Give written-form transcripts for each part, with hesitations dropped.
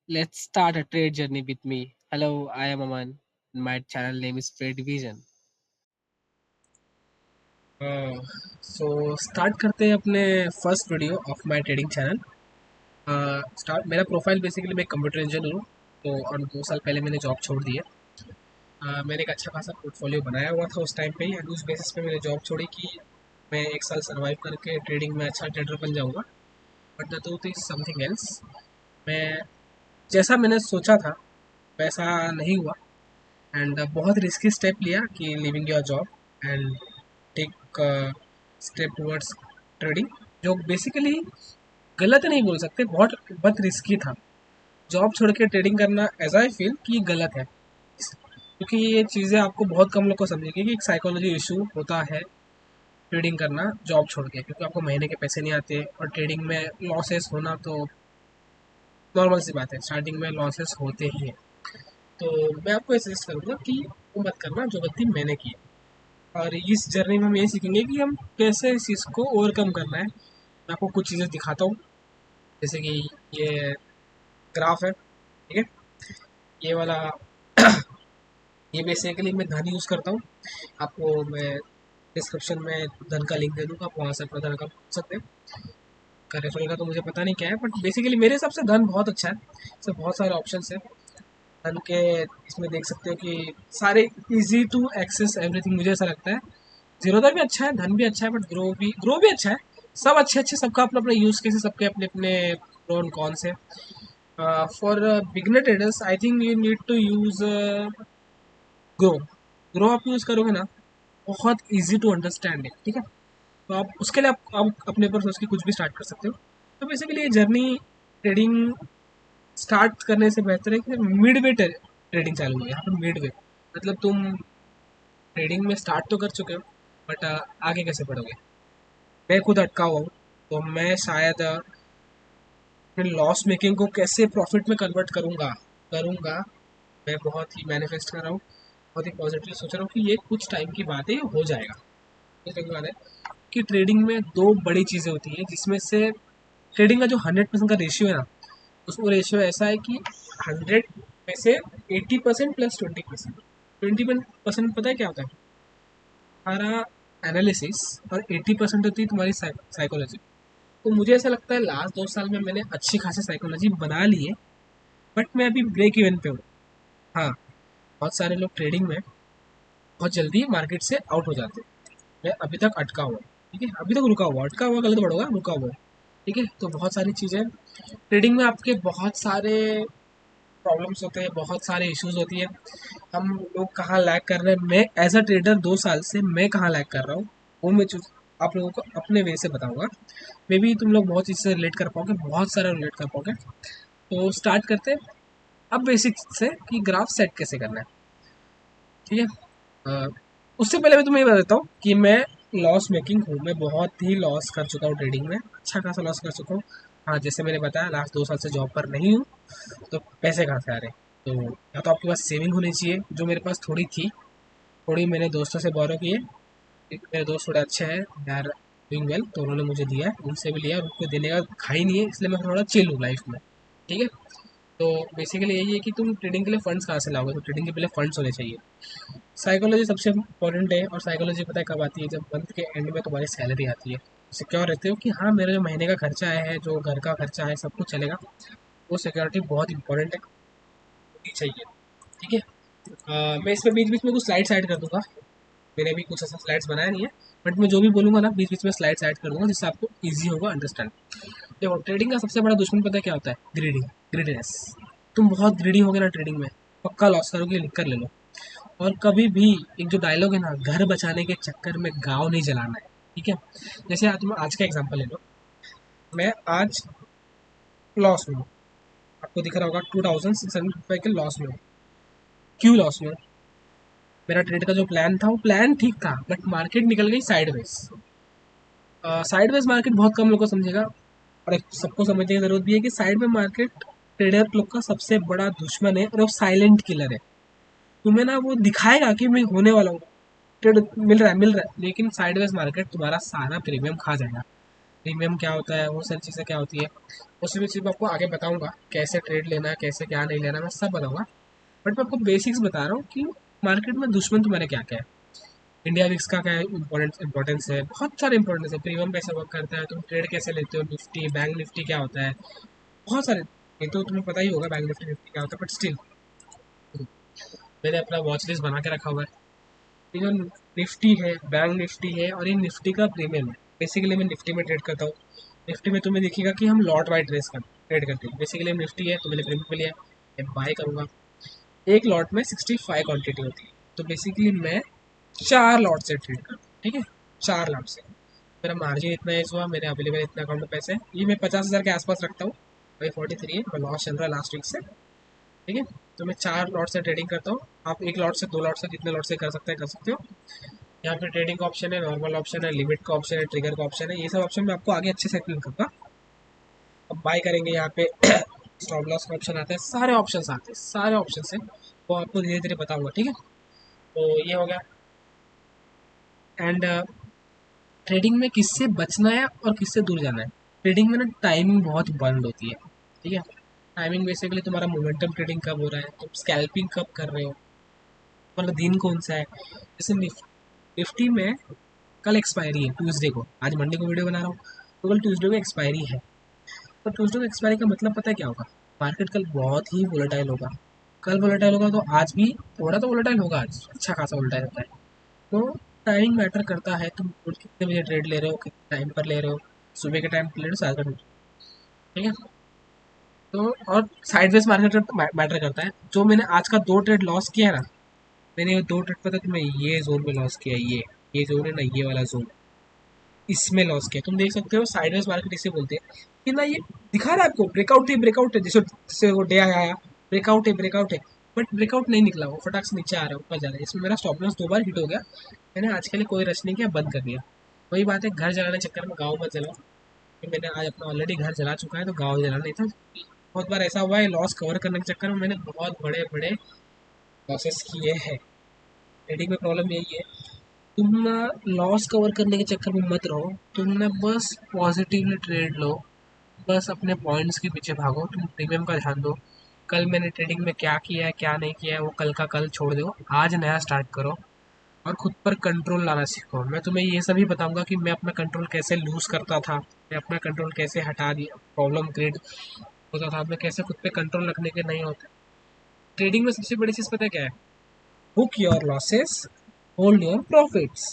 Let's start a trade journey with me. Hello, I am Aman. My channel name is Trade Division. So start करते हैं अपने first video of my trading channel. Start मेरा profile basically मैं computer engineer हूँ। तो और 2 साल पहले मैंने जॉब छोड़ दी है। मैंने एक अच्छा खासा पोर्टफोलियो बनाया हुआ था उस टाइम पे ही, एंड उस बेसिस पे मैंने जॉब छोड़ी कि मैं 1 साल सर्वाइव करके ट्रेडिंग में अच्छा ट्रेडर बन जाऊँगा। But the truth is something else. मैं जैसा मैंने सोचा था वैसा नहीं हुआ, एंड बहुत रिस्की स्टेप लिया कि leaving your job and take step towards trading, जो बेसिकली गलत नहीं बोल सकते, बहुत रिस्की था। जॉब छोड़ के ट्रेडिंग करना एज आई फील कि ये गलत है, क्योंकि ये चीज़ें आपको बहुत कम लोग को समझेगी कि एक साइकोलॉजी इशू होता है ट्रेडिंग करना जॉब छोड़ के, क्योंकि आपको महीने के पैसे नहीं आते और ट्रेडिंग में लॉसेस होना तो नॉर्मल सी बात है। स्टार्टिंग में लॉसेस होते ही हैं। तो मैं आपको ये सजेस्ट करूँगा कि वो मत करना जो गलती मैंने की है। और इस जर्नी में हम ये सीखेंगे कि हम कैसे इस चीज़ को ओवरकम करना है। मैं आपको कुछ चीज़ें दिखाता हूँ, जैसे कि ये ग्राफ है, ठीक है। ये वाला ये बेसिकली मैं धन यूज़ करता हूँ। आपको मैं डिस्क्रिप्शन में धन का लिंक दे दूँगा, आप वहाँ से अपना धन का पूछ सकते हैं। का रेफरल का तो मुझे पता नहीं क्या है, बट बेसिकली मेरे हिसाब से धन बहुत अच्छा है। इसमें बहुत सारे ऑप्शन है धन के। इसमें देख सकते हो कि सारे इजी टू एक्सेस एवरीथिंग, मुझे ऐसा लगता है। जीरोधा भी अच्छा है, धन भी अच्छा है, बट ग्रो भी अच्छा है। सब अच्छे अच्छे, सबका अपना अपना यूज केस है, सबके अपने अपने प्रो एंड कॉन्स है। For beginner traders I think you need to use Groww. Groww आप यूज करोगे ना, बहुत इजी टू अंडरस्टैंड है, ठीक है। तो आप उसके लिए आप अपने ऊपर सोच के कुछ भी स्टार्ट कर सकते हो। तो बेसिकली ये जर्नी ट्रेडिंग स्टार्ट करने से बेहतर है कि मिड वे ट्रेडिंग चालू हो। यहाँ पर मिड वे मतलब तुम ट्रेडिंग में स्टार्ट तो कर चुके हो, बट आगे कैसे बढ़ोगे। मैं खुद अटका हुआ हूँ, तो मैं शायद अपने लॉस मेकिंग को कैसे प्रॉफिट में कन्वर्ट करूँगा। मैं बहुत ही मैनिफेस्ट कर रहा हूँ, बहुत ही पॉजिटिव सोच रहा हूँ कि ये कुछ टाइम की बात है, ये हो जाएगा। कुछ टाइम की बात है कि ट्रेडिंग में दो बड़ी चीज़ें होती हैं, जिसमें से ट्रेडिंग का जो 100% का रेशियो है ना, उसमें रेशियो ऐसा है कि 100 में से 80% प्लस 20%। 20% पता है क्या होता है? हमारा एनालिसिस, और 80% होती है तुम्हारी साइकोलॉजी। तो मुझे ऐसा लगता है लास्ट 2 साल में मैंने अच्छी खासी साइकोलॉजी बना ली है, बट मैं अभी ब्रेक इवन पे हूँ। हाँ, बहुत सारे लोग ट्रेडिंग में बहुत जल्दी मार्केट से आउट हो जाते हैं। मैं अभी तक अटका हुआ, ठीक है, अभी तक रुका हुआ, अटका हुआ गलत बढ़ होगा, रुका हुआ, ठीक है। तो बहुत सारी चीज़ें ट्रेडिंग में आपके बहुत सारे प्रॉब्लम्स होते हैं, बहुत सारे इश्यूज होती है। हम लोग कहाँ लैग कर रहे हैं, मैं एज अ ट्रेडर 2 साल से मैं कहाँ लैग कर रहा हूँ, वो मैं आप लोगों को अपने वे से बताऊंगा। मे बी तुम लोग बहुत चीज़ से रिलेट कर पाओगे, बहुत सारा रिलेट कर पाओगे। तो स्टार्ट करते हैं अब बेसिक से कि ग्राफ सेट कैसे करना है, ठीक है। अ, उससे पहले मैं तुम्हें ये बता देता हूँ कि मैं लॉस मेकिंग हूँ। मैं बहुत ही लॉस कर चुका हूँ ट्रेडिंग में, अच्छा खासा लॉस कर चुका हूँ। हाँ, जैसे मैंने बताया लास्ट 2 साल से जॉब पर नहीं हूँ, तो पैसे कहाँ से आ रहे हैं? तो या तो आपके पास सेविंग होनी चाहिए, जो मेरे पास थोड़ी थी। थोड़ी मैंने दोस्तों से बोरो की है। एक मेरे दोस्त थोड़े अच्छे हैं, दे आर डूइंग वेल, तो उन्होंने मुझे दिया है, उनसे भी लिया, और उनको देने का खा ही नहीं है, इसलिए मैं थोड़ा चिल हूँ लाइफ में, ठीक है। तो बेसिकली यही है कि तुम ट्रेडिंग के लिए फंड्स कहाँ से लाओगे, तो ट्रेडिंग के पहले फंड्स होने चाहिए। साइकोलॉजी सबसे इम्पोर्टेंट है, और साइकोलॉजी पता है कब आती है? जब मंथ के एंड में तुम्हारी सैलरी आती है, सिक्योर रहते हो कि हाँ मेरा जो महीने का खर्चा है, जो घर का खर्चा है, सब कुछ चलेगा। वो सिक्योरिटी बहुत इंपॉर्टेंट है, होनी चाहिए, ठीक है। मैं इसमें बीच बीच में कुछ स्लाइड्स ऐड कर दूंगा। मैंने भी कुछ ऐसा स्लाइड्स बनाया नहीं है, बट मैं जो भी बोलूंगा ना बीच बीच में स्लाइड्स ऐड कर दूंगा, जिससे आपको ईजी होगा अंडरस्टैंड। देखो, ट्रेडिंग का सबसे बड़ा दुश्मन पता है क्या होता है? ग्रीडीनेस। तुम बहुत ग्रीडी होगे ना ट्रेडिंग में, पक्का लॉस करोगे, लिख कर ले लो। और कभी भी एक जो डायलॉग है ना, घर बचाने के चक्कर में गाँव नहीं जलाना है, ठीक है। जैसे तुम आज का एग्जाम्पल ले लो। मैं आज लॉस में हूँ, आपको दिख रहा होगा 2600 के लॉस में हूँ। क्यों लॉस में हूँ? मेरा ट्रेड का जो प्लान था वो प्लान ठीक था, बट मार्केट निकल गई साइडवेज। साइडवेज मार्केट बहुत कम लोग को समझेगा, और एक सबको समझने की जरूरत भी है कि साइड में मार्केट ट्रेडर लोग का सबसे बड़ा दुश्मन है, और वो साइलेंट किलर है। तुम्हें ना वो दिखाएगा कि मैं होने वाला हूँ, ट्रेड मिल रहा है, लेकिन साइडवेज मार्केट तुम्हारा सारा प्रीमियम खा जाएगा। प्रीमियम क्या होता है, वो सारी चीज़ें क्या होती है, वो सभी चीज़ मैं आपको आगे बताऊंगा, कैसे ट्रेड लेना है, कैसे क्या नहीं लेना, मैं सब बताऊंगा। बट मैं आपको बेसिक्स बता रहा हूँ कि मार्केट में दुश्मन तुम्हारे क्या क्या है। इंडिया विक्स का क्या इंपॉर्टेंस है, बहुत सारे इंपॉर्टेंस है। प्रीमियम कैसे वर्क करता है, तुम ट्रेड कैसे लेते हो, निफ्टी बैंक निफ्टी क्या होता है, बहुत सारे। ये तो तुम्हें पता ही होगा बैंक निफ्टी निफ्टी क्या होता है, बट स्टिल मैंने अपना वॉच लिस्ट बना के रखा हुआ है। ये जो निफ्टी है, बैंक निफ्टी है, और ये निफ्टी का प्रीमियम है। बेसिकली मैं निफ्टी में ट्रेड करता हूँ। निफ्टी में तुम्हें दिखेगा कि हम लॉट वाइज ट्रेड करते हैं। बेसिकली निफ्टी है तो मैंने प्रीमियम पे लिया, मैं बाय करूँगा। एक लॉट में 65 क्वांटिटी होती है, तो बेसिकली मैं 4 लॉट से ट्रेड करता हूँ, ठीक है। 4 लॉट से मेरा मार्जिन इतना है, इस हुआ मेरे अवेलेबल इतना अकाउंट में पैसे हैं। ये मैं 50,000 के आसपास रखता हूँ। भाई 43 है, मैं लॉस चल रहा है लास्ट वीक से, ठीक है। तो मैं 4 लॉट से ट्रेडिंग करता हूँ। आप एक लॉट से, 2 लॉट से, जितने लॉट से कर सकते हैं कर सकते हो। यहाँ पे ट्रेडिंग का ऑप्शन है, नॉर्मल ऑप्शन है, लिमिट का ऑप्शन है, ट्रिगर का ऑप्शन है। ये सब ऑप्शन मैं आपको आगे अच्छे से एक्सप्लेन करूँगा। अब बाय करेंगे यहाँ पे स्टॉप लॉस का ऑप्शन आता है, सारे ऑप्शन आते हैं, सारे ऑप्शन है, वो आपको धीरे धीरे बताऊंगा, ठीक है। तो ये हो गया। एंड ट्रेडिंग में किससे बचना है और किससे दूर जाना है। ट्रेडिंग में ना टाइमिंग बहुत बंद होती है, ठीक है। टाइमिंग बेसिकली तुम्हारा मोमेंटम ट्रेडिंग कब हो रहा है, तुम स्कैल्पिंग कब कर रहे हो, मतलब दिन कौन सा है। जैसे निफ्टी में कल एक्सपायरी है ट्यूसडे को, आज मंडे को वीडियो बना रहा हूँ, तो कल ट्यूसडे को एक्सपायरी है। तो ट्यूसडे को एक्सपायरी का मतलब पता है क्या होगा, मार्केट कल बहुत ही वोलेटाइल होगा। कल वोलेटाइल होगा तो आज भी थोड़ा तो वोलेटाइल होगा, आज अच्छा खासा वोलेटाइल होता है। तो टाइमिंग मैटर करता है, तुम कितने बजे ट्रेड ले रहे हो, कितने टाइम पर ले रहे हो, सुबह के टाइम ले रहे हो, सात का, ठीक है। तो और साइडवेज मार्केट मैटर करता है। जो मैंने आज का 2 ट्रेड लॉस किया ना, मैंने ये 2 ट्रेड पता है तुम्हें, ये जोन में लॉस किया, ये जोन है ना, ये वाला जोन, इसमें लॉस किया। तुम देख सकते हो साइडवेज मार्केट इसे बोलते हैं कि ना, ये दिखा रहा है आपको ब्रेकआउट है, जैसे वो डे आया, ब्रेकआउट है, बट ब्रेकआउट नहीं निकला, वो फटाक से नीचे आ रहा है, ऊपर जा रहा है। इसमें मेरा स्टॉप लॉस 2 बार हिट हो गया। मैंने आज के लिए कोई रश नहीं किया, बंद कर दिया। वही बात है, घर जलाने चक्कर में गाँव मत जलाओ। कि मैंने आज अपना ऑलरेडी घर जला चुका है, तो गाँव जलाना नहीं था। बहुत बार ऐसा हुआ है, लॉस कवर करने के चक्कर में मैंने बहुत बड़े बड़े लॉसेस किए हैं। ट्रेडिंग में प्रॉब्लम यही है, तुम ना लॉस कवर करने के चक्कर में मत रहो, तुम ना बस पॉजिटिवली ट्रेड लो, बस अपने पॉइंट्स के पीछे भागो, तुम प्रीमियम का ध्यान दो। कल मैंने ट्रेडिंग में क्या किया है क्या नहीं किया है, वो कल का कल छोड़ दो, आज नया स्टार्ट करो और खुद पर कंट्रोल लाना सीखो। मैं तुम्हें ये सभी बताऊंगा कि मैं अपना कंट्रोल कैसे लूज करता था, मैं अपना कंट्रोल कैसे हटा दिया, प्रॉब्लम क्रिएट होता था, मैं कैसे खुद पे कंट्रोल रखने के नहीं होते। ट्रेडिंग में सबसे बड़ी चीज़ पता है क्या है, book your losses, hold your profits,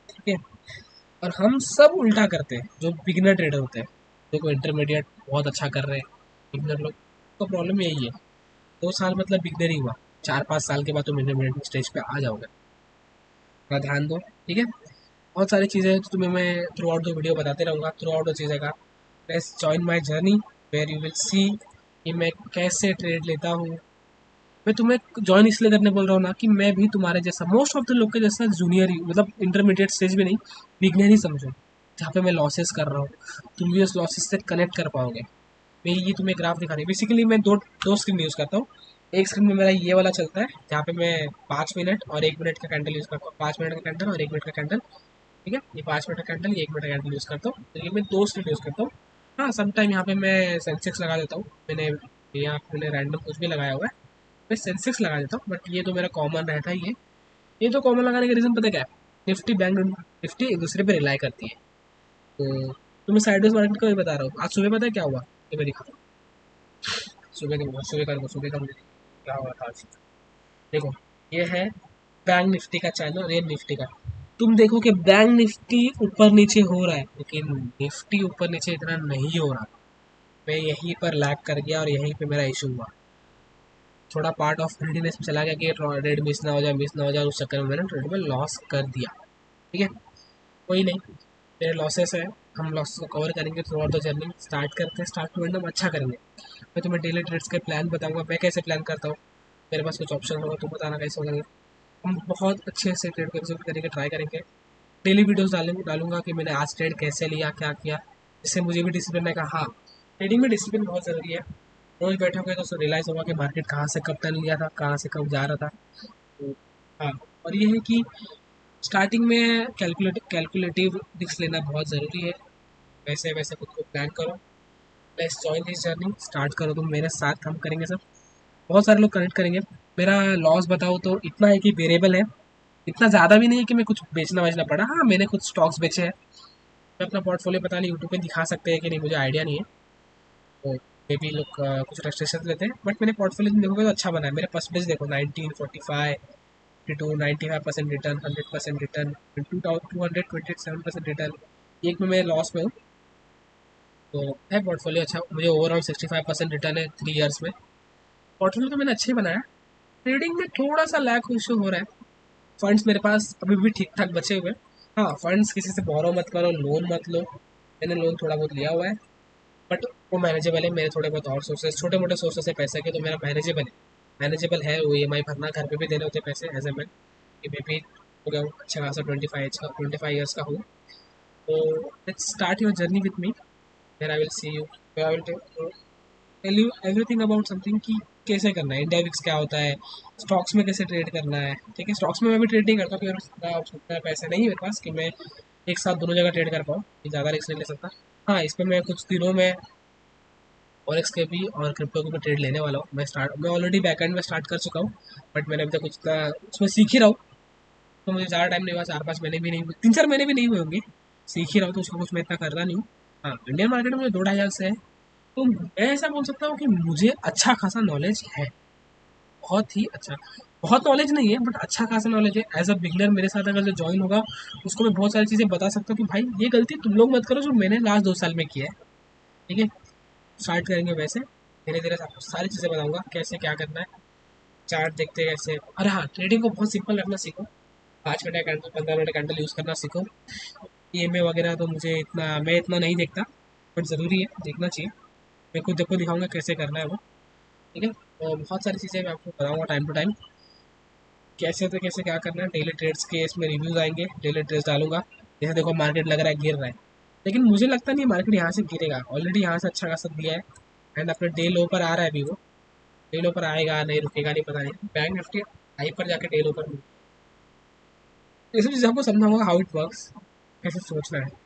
ठीक है। और हम सब उल्टा करते हैं, जो बिगिनर ट्रेडर होते हैं। देखो इंटरमीडिएट बहुत अच्छा कर रहे हैं बिगिनर लोग, तो प्रॉब्लम यही है, 2 साल मतलब बिगिनर ही हुआ, 4-5 साल के बाद तुम इंटरमीडिएट स्टेज पे आ जाओगे। थोड़ा ध्यान दो, ठीक है। बहुत सारी चीज़ें हैं, तो तुम्हें मैं थ्रू आउट द वीडियो बताते रहूँगा, थ्रू आउट द चीज़ें का। Let's join my journey where you will see कि मैं कैसे ट्रेड लेता हूँ। मैं तुम्हें जॉइन इसलिए करने बोल रहा हूँ ना, कि मैं भी तुम्हारे जैसा, मोस्ट ऑफ द लोग के जैसा जूनियर ही, मतलब इंटरमीडिएट स्टेज भी नहीं, बिगनर ही समझो, जहाँ पे मैं लॉसेस कर रहा हूँ, तुम भी उस लॉसेस से कनेक्ट कर पाओगे। मेरी ये तुम्हें ग्राफ दिखा रही है। बेसिकली मैं दो दो स्क्रीन यूज़ करता हूँ। एक स्क्रीन में मेरा ये वाला चलता है, जहाँ पे मैं 5 मिनट और 1 मिनट का कैंडल यूज़ करता हूँ, 5 मिनट का कैंडल और 1 मिनट का कैंडल, ठीक है। ये 5 मिनट का कैंडल, ये 1 मिनट का कैंडल यूज़ करता हूँ, तो ये मैं 2 स्क्रीन यूज़ करता हूँ। हाँ, समटाइम यहाँ पे मैं सेंसेक्स लगा देता हूँ, यहाँ पे मैंने रैंडम कुछ भी लगाया हुआ है, मैं सेंसेक्स लगा देता हूँ, बट ये तो मेरा कॉमन रहता ही है। ये तो कॉमन लगाने का रीज़न पता क्या है, निफ्टी बैंक निफ्टी एक दूसरे पे रिलाई करती है। तो तुम्हें साइडवेज मार्केट का भी बता रहा हूँ। आज सुबह पता है क्या हुआ, ये मैं दिखाता हूँ। सुबह का मुझे क्या हुआ था आज, देखो। ये है बैंक निफ्टी का चैनल और ये निफ्टी का। तुम देखो कि बैंक निफ्टी ऊपर नीचे हो रहा है, लेकिन निफ्टी ऊपर नीचे इतना नहीं हो रहा। मैं यहीं पर लैग कर गया और यहीं पे मेरा इशू हुआ। थोड़ा पार्ट ऑफ ग्रीडीनेस में चला गया कि ट्रेड मिस ना हो जाए, उस चक्कर में मैंने ट्रेड में लॉस कर दिया, ठीक है। कोई नहीं, मेरे लॉसेस है, हम लॉसेस को कवर करेंगे through out the journey. Start करते हैं, स्टार्ट टू एंड हम अच्छा करेंगे। मैं तुम्हें डेली ट्रेड्स के प्लान बताऊंगा, मैं कैसे प्लान करता हूँ। मेरे पास कुछ ऑप्शन होगा, तुम बताना कैसे होगा। हम बहुत अच्छे से ट्रेड को एग्जीक्यूट करेंगे, ट्राई करेंगे। डेली वीडियोस डालूंगा कि मैंने आज ट्रेड कैसे लिया, क्या किया, जिससे मुझे भी डिसिप्लिन रहेगा। हाँ, ट्रेडिंग में डिसिप्लिन बहुत ज़रूरी है। रोज बैठोगे तो रियलाइज़ होगा कि मार्केट कहाँ से कब टर्न लिया था, कहाँ से कब जा रहा था। तो हाँ, और ये है कि स्टार्टिंग में कैलकुलेटिव रिस्क लेना बहुत ज़रूरी है। वैसे वैसे खुद को प्लान करो। Let's join this journey, start करो तुम मेरे साथ, हम करेंगे सब। बहुत सारे लोग कनेक्ट करेंगे। मेरा लॉस बताओ तो इतना है कि वेरिएबल है, इतना ज़्यादा भी नहीं है कि मैं कुछ बेचना वेचना पड़ा। हाँ, मैंने कुछ स्टॉक्स बेचे हैं। मैं अपना पोर्टफोलियो पता नहीं यूट्यूब पे दिखा सकते हैं कि नहीं, मुझे आइडिया नहीं है। तो मे भी लोग कुछ रेस्ट्रिक्शन लेते हैं, बट मैंने पोर्टफोलियो तुम देखोगे तो अच्छा बना है। मेरे परसेंटेज देखो, 1945, 52, 95% रिटर्न, 100% रिटर्न, 227% रिटर्न। एक में मैं लॉस में हूँ। तो है पोर्टफोलियो अच्छा, मुझे ओवरऑल 65% रिटर्न है 3 ईयर्स में। पोर्टफोलियो तो मैंने अच्छे ही बनाया। ट्रेडिंग में थोड़ा सा लैक इशू हो रहा है। फंड्स मेरे पास अभी भी ठीक ठाक बचे हुए हैं। हाँ, फंड्स किसी से बोरो मत करो, लोन मत लो। मैंने लोन थोड़ा बहुत लिया हुआ है, बट वो मैनेजेबल है। मेरे थोड़े बहुत और सोर्सेज, छोटे मोटे सोर्सेज है पैसे के, तो मेरा मैनेजेबल है। वो EMI भरना, घर पे भी देने होते पैसे एज ए मैं, कि मैं भी हो गया हूँ अच्छा खासा 25 ईयर्स का हूँ। तो let's start your journey with me, there I will see you, I will tell you everything about something कि कैसे करना है, इंडिया विक्स क्या होता है, स्टॉक्स में कैसे ट्रेड करना है। ठीक है, स्टॉक्स में मैं भी ट्रेड नहीं करता क्योंकि उतना पैसे नहीं है मेरे पास कि मैं एक साथ दोनों जगह ट्रेड कर पाऊँ, ज़्यादा रिस्क नहीं ले सकता। हाँ, इस पर मैं कुछ दिनों में फॉरेक्स के भी और क्रिप्टो के भी ट्रेड लेने वाला हूँ। मैं ऑलरेडी बैकएंड में स्टार्ट कर चुका हूँ, बट मैंने अभी तक कुछ उसमें सीख ही रहा हूँ। तो मुझे ज़्यादा टाइम नहीं हुआ, 4-5 महीने भी नहीं हुए, 3-4 महीने भी नहीं हुए होंगे। सीख ही रहा हूँ, तो उसका कुछ मैं इतना कर रहा नहीं हूँ। हाँ, इंडियन मार्केट में मुझे 2-2.5 साल से है। तो मैं ऐसा बोल सकता हूँ कि मुझे अच्छा खासा नॉलेज है, बहुत ही अच्छा। बहुत नॉलेज नहीं है, बट अच्छा खासा नॉलेज है। एज अ बिगनर मेरे साथ अगर जो ज्वाइन होगा, उसको मैं बहुत सारी चीज़ें बता सकता हूँ कि भाई ये गलती तुम लोग मत करो जो मैंने लास्ट 2 साल में किया है। ठीक है, स्टार्ट करेंगे वैसे, धीरे धीरे आपको सारी चीज़ें बताऊंगा कैसे क्या करना है। चार्ट देखते हैं कैसे। अरे हाँ, ट्रेडिंग को बहुत सिंपल रखना सीखो। 5 मिनट का कैंडल, 15 मिनट का कैंडल यूज़ करना सीखो। EMA वगैरह तो मैं इतना नहीं देखता, बट ज़रूरी है, देखना चाहिए। मैं खुद देखो दिखाऊंगा कैसे करना है वो। ठीक है, तो बहुत सारी चीज़ें मैं आपको बताऊंगा टाइम टू टाइम, कैसे तो कैसे क्या करना है। डेली ट्रेड्स के इसमें रिव्यूज़ आएंगे, डेली ट्रेड्स डालूंगा। जैसे देखो मार्केट लग रहा है गिर रहा है, लेकिन मुझे लगता नहीं मार्केट यहाँ से गिरेगा। ऑलरेडी यहाँ से अच्छा खासा दिया है, एंड अपने डे लो पर आ रहा है अभी वो। डे लो पर आएगा नहीं, रुकेगा नहीं, पता नहीं। बैंक निफ्टी हाई पर जाके डे लो पर, ये सब चीज़ आपको समझाऊंगा हाउ इट वर्क्स, कैसे सोचना है।